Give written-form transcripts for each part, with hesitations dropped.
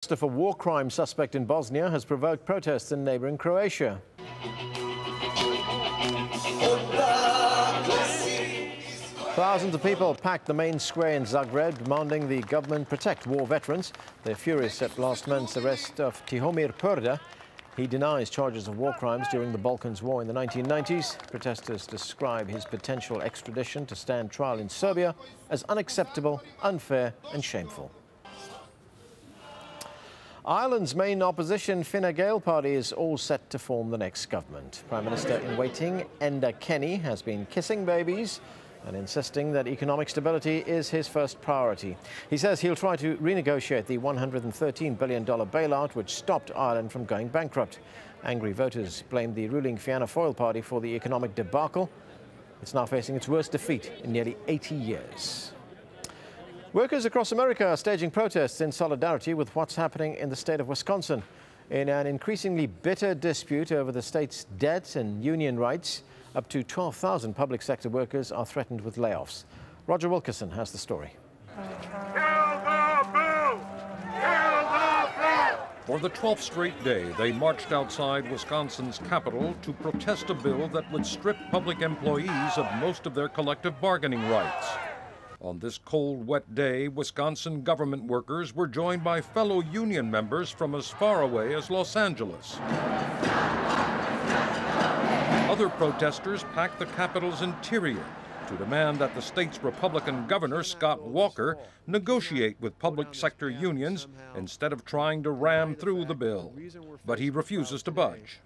A war crime suspect in Bosnia has provoked protests in neighboring Croatia. Thousands of people packed the main square in Zagreb, demanding the government protect war veterans. They're furious at last month's arrest of Tihomir Purda. He denies charges of war crimes during the Balkans War in the 1990s. Protesters describe his potential extradition to stand trial in Serbia as unacceptable, unfair and shameful. Ireland's main opposition Fine Gael party is all set to form the next government. Prime Minister-in-waiting Enda Kenny has been kissing babies and insisting that economic stability is his first priority. He says he'll try to renegotiate the $113 billion bailout which stopped Ireland from going bankrupt. Angry voters blame the ruling Fianna Fáil party for the economic debacle. It's now facing its worst defeat in nearly 80 years. Workers across America are staging protests in solidarity with what's happening in the state of Wisconsin. In an increasingly bitter dispute over the state's debt and union rights, up to 12,000 public sector workers are threatened with layoffs. Roger Wilkerson has the story. For the 12th straight day, they marched outside Wisconsin's Capitol to protest a bill that would strip public employees of most of their collective bargaining rights. On this cold, wet day, Wisconsin government workers were joined by fellow union members from as far away as Los Angeles. Other protesters packed the Capitol's interior to demand that the state's Republican governor, Scott Walker, negotiate with public sector unions instead of trying to ram through the bill. But he refuses to budge.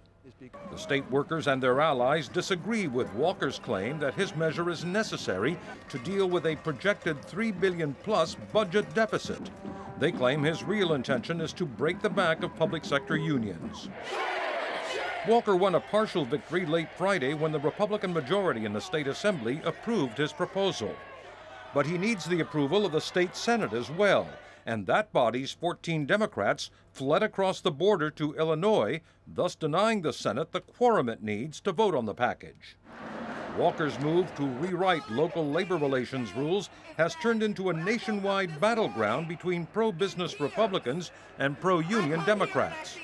The state workers and their allies disagree with Walker's claim that his measure is necessary to deal with a projected $3 billion-plus budget deficit. They claim his real intention is to break the back of public sector unions. Walker won a partial victory late Friday when the Republican majority in the state assembly approved his proposal. But he needs the approval of the state Senate as well, and that body's 14 Democrats fled across the border to Illinois, thus denying the Senate the quorum it needs to vote on the package. Walker's move to rewrite local labor relations rules has turned into a nationwide battleground between pro-business Republicans and pro-union Democrats.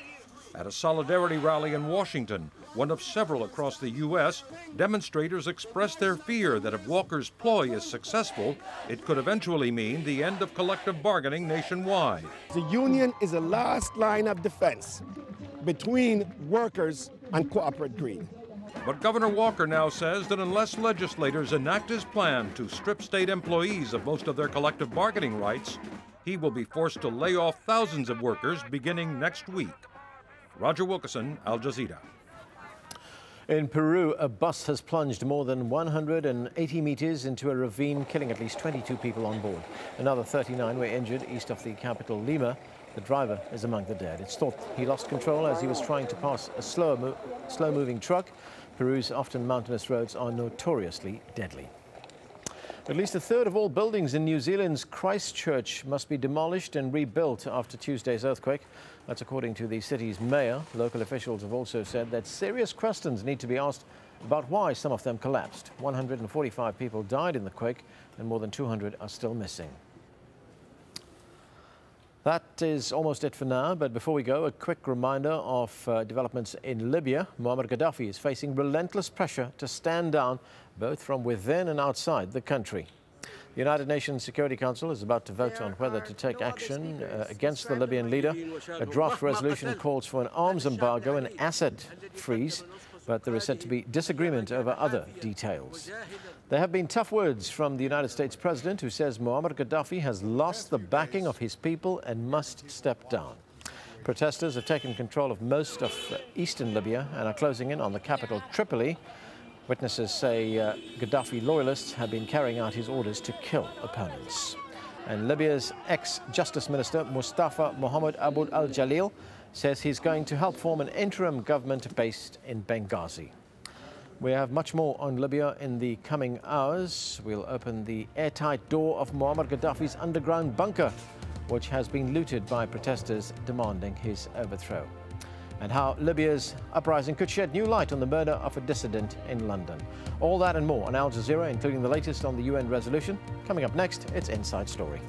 At a solidarity rally in Washington, one of several across the U.S., demonstrators expressed their fear that if Walker's ploy is successful, it could eventually mean the end of collective bargaining nationwide. The union is the last line of defense between workers and corporate greed. But Governor Walker now says that unless legislators enact his plan to strip state employees of most of their collective bargaining rights, he will be forced to lay off thousands of workers beginning next week. Roger Wilkerson, AlJazeera. In Peru, a bus has plunged more than 180 meters into a ravine, killing at least 22 people on board. Another 39 were injured east of the capital, Lima. The driver is among the dead. It's thought he lost control as he was trying to pass a slow-moving truck. Peru's often mountainous roads are notoriously deadly. At least a third of all buildings in New Zealand's Christchurch must be demolished and rebuilt after Tuesday's earthquake. That's according to the city's mayor. Local officials have also said that serious questions need to be asked about why some of them collapsed. 145 people died in the quake and more than 200 are still missing. That is almost it for now, but before we go, a quick reminder of developments in Libya. Muammar Gaddafi is facing relentless pressure to stand down, both from within and outside the country. The United Nations Security Council is about to vote on whether to take action against the Libyan leader. A draft resolution calls for an arms embargo and asset freeze, but there is said to be disagreement over other details. There have been tough words from the United States President, who says Muammar Gaddafi has lost the backing of his people and must step down. Protesters have taken control of most of eastern Libya and are closing in on the capital, Tripoli. Witnesses say Gaddafi loyalists have been carrying out his orders to kill opponents. And Libya's ex-Justice Minister, Mustafa Mohammed Abu al-Jalil, says he's going to help form an interim government based in Benghazi. We have much more on Libya in the coming hours. We'll open the airtight door of Muammar Gaddafi's underground bunker, which has been looted by protesters demanding his overthrow. And how Libya's uprising could shed new light on the murder of a dissident in London. All that and more on Al Jazeera, including the latest on the UN resolution. Coming up next, it's Inside Story.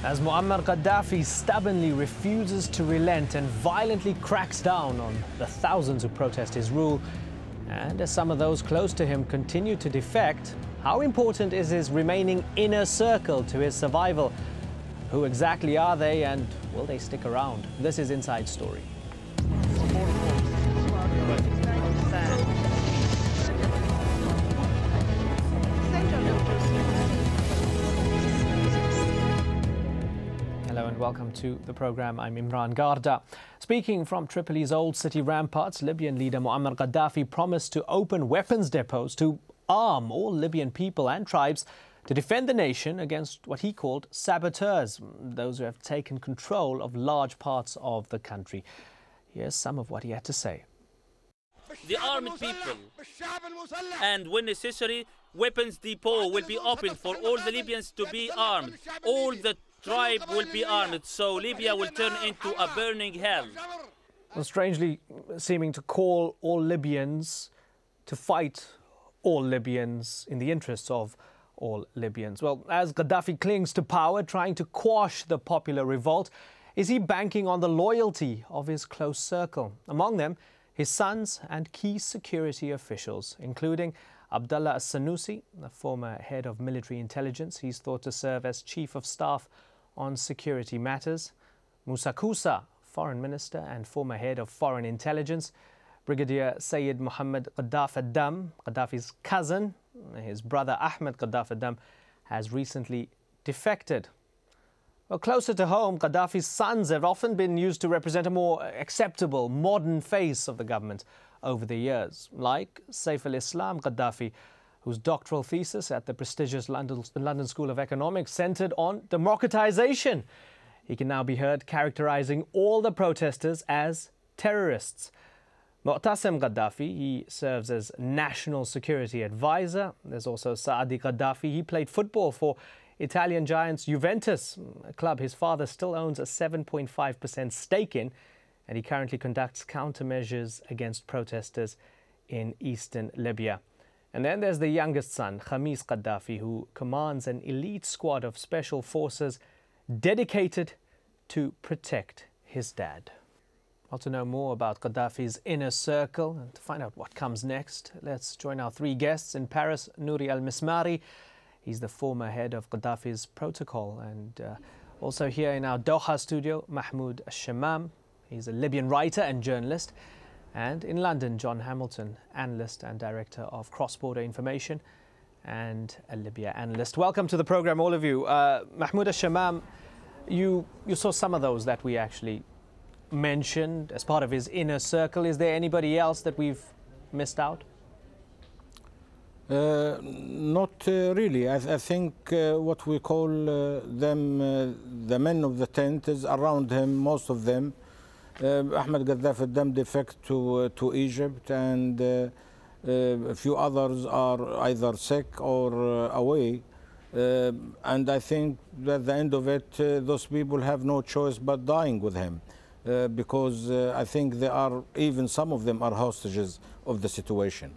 As Muammar Gaddafi stubbornly refuses to relent and violently cracks down on the thousands who protest his rule, and as some of those close to him continue to defect, how important is his remaining inner circle to his survival? Who exactly are they, and will they stick around? This is Inside Story. Hello and welcome to the program. I'm Imran Garda. Speaking from Tripoli's old city ramparts, Libyan leader Muammar Gaddafi promised to open weapons depots to arm all Libyan people and tribes to defend the nation against what he called saboteurs, those who have taken control of large parts of the country. Here's some of what he had to say. The armed people, and when necessary, weapons depot will be opened for all the Libyans to be armed. All the tribe will be armed, so Libya will turn into a burning hell. Well, strangely seeming to call all Libyans to fight all Libyans in the interests of all Libyans. Well, as Gaddafi clings to power, trying to quash the popular revolt, is he banking on the loyalty of his close circle? Among them, his sons and key security officials, including Abdullah al-Sanusi, the former head of military intelligence. He's thought to serve as chief of staff on security matters. Musa Kusa, foreign minister and former head of foreign intelligence. Brigadier Sayyid Mohammed Gaddafi Dam, Gaddafi's cousin, his brother Ahmed Gaddafi Dam, has recently defected. Well, closer to home, Gaddafi's sons have often been used to represent a more acceptable, modern face of the government over the years, like Saif al-Islam Gaddafi, whose doctoral thesis at the prestigious London School of Economics centered on democratization. He can now be heard characterizing all the protesters as terrorists. Mu'tasim Gaddafi, he serves as national security advisor. There's also Saadi Gaddafi. He played football for Italian giants Juventus, a club his father still owns a 7.5% stake in, and he currently conducts countermeasures against protesters in eastern Libya. And then there's the youngest son, Khamis Gaddafi, who commands an elite squad of special forces dedicated to protect his dad. Well, to know more about Gaddafi's inner circle and to find out what comes next, let's join our three guests. In Paris, Nouri al-Mismari. He's the former head of Gaddafi's protocol. And also here in our Doha studio, Mahmoud al-Shamam. He's a Libyan writer and journalist. And in London, John Hamilton, analyst and director of cross-border information and a Libya analyst. Welcome to the program, all of you. Mahmoud al-Shamam, you saw some of those that we actually mentioned as part of his inner circle. Is there anybody else that we've missed out? Not really. I think what we call them the men of the tent is around him, most of them. Ahmed Gaddafi Dam defect to Egypt, and a few others are either sick or away. And I think that at the end of it, those people have no choice but dying with him. Because I think they are, even some of them are hostages of the situation.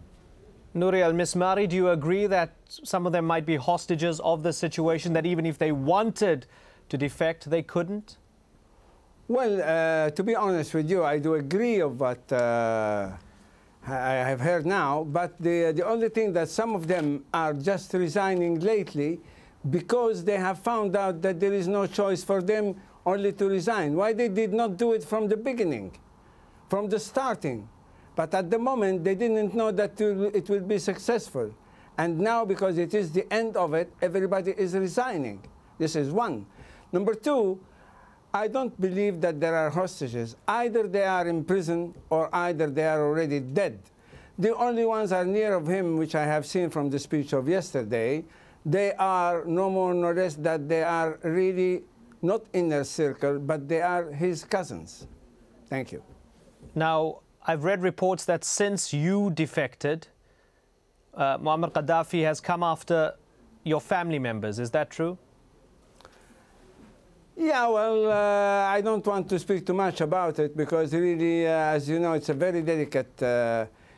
Nouri al-Mismari, do you agree that some of them might be hostages of the situation, that even if they wanted to defect, they couldn't? Well, to be honest with you, I do agree of what I have heard now, but the only thing that some of them are just resigning lately because they have found out that there is no choice for them only to resign. Why they did not do it from the beginning, from the starting? But at the moment, they didn't know that it will be successful. And now, because it is the end of it, everybody is resigning. This is one. Number two, I don't believe that there are hostages. Either they are in prison or either they are already dead. The only ones are near of him, which I have seen from the speech of yesterday, they are no more nor less that they are really not inner circle, but they are his cousins. Thank you. Now, I've read reports that since you defected, Muammar Gaddafi has come after your family members. Is that true? Yeah, well, I don't want to speak too much about it because really, as you know, it's a very delicate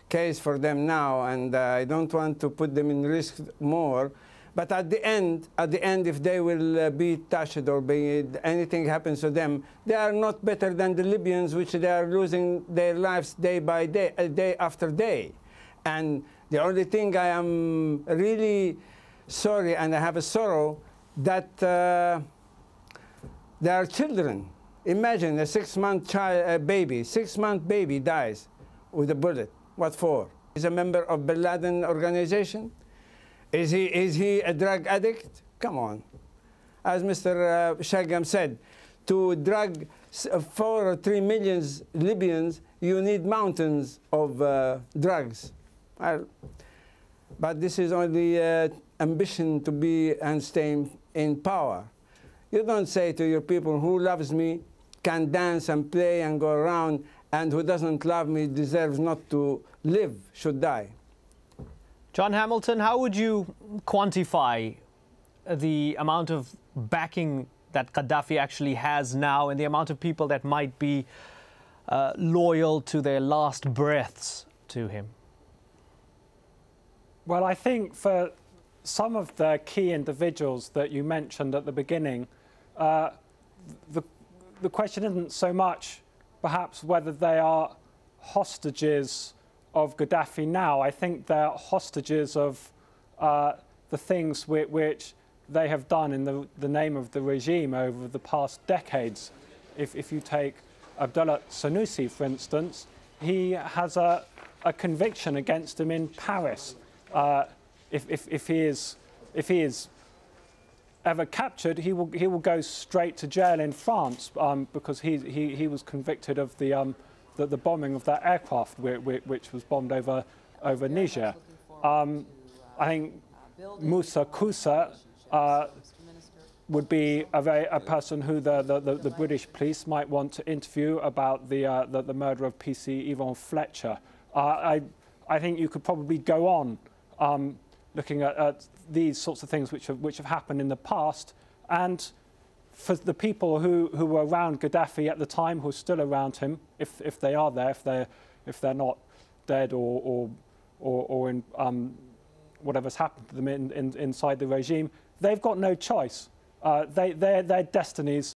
case for them now, and I don't want to put them in risk more. But at the end, if they will be touched or anything happens to them, they are not better than the Libyans, which they are losing their lives day by day, day after day. And the only thing I am really sorry, and I have a sorrow, that there are children. Imagine a 6-month baby, 6-month baby dies with a bullet. What for? He's a member of Bin Laden organization? Is he a drug addict? Come on. As Mr. Shagam said, to drug 4 or 3 million Libyans, you need mountains of drugs. But this is only ambition to be and stay in power. You don't say to your people, who loves me can dance and play and go around, and who doesn't love me deserves not to live, should die. John Hamilton, how would you quantify the amount of backing that Gaddafi actually has now and the amount of people that might be loyal to their last breaths to him? Well, I think for some of the key individuals that you mentioned at the beginning, the question isn't so much perhaps whether they are hostages of Gaddafi now. I think they're hostages of the things which they have done in the name of the regime over the past decades. If you take Abdullah Sanusi, for instance, he has a conviction against him in Paris. If he is ever captured, he will go straight to jail in France because he was convicted of the bombing of that aircraft which was bombed over Niger. I think Moussa Koussa would be a person who the British police might want to interview about the murder of PC Yvonne Fletcher. I think you could probably go on looking at these sorts of things which have happened in the past, and for the people who were around Gaddafi at the time, who are still around him, if they are there, if they're not dead or in whatever's happened to them inside the regime, they've got no choice. Their destinies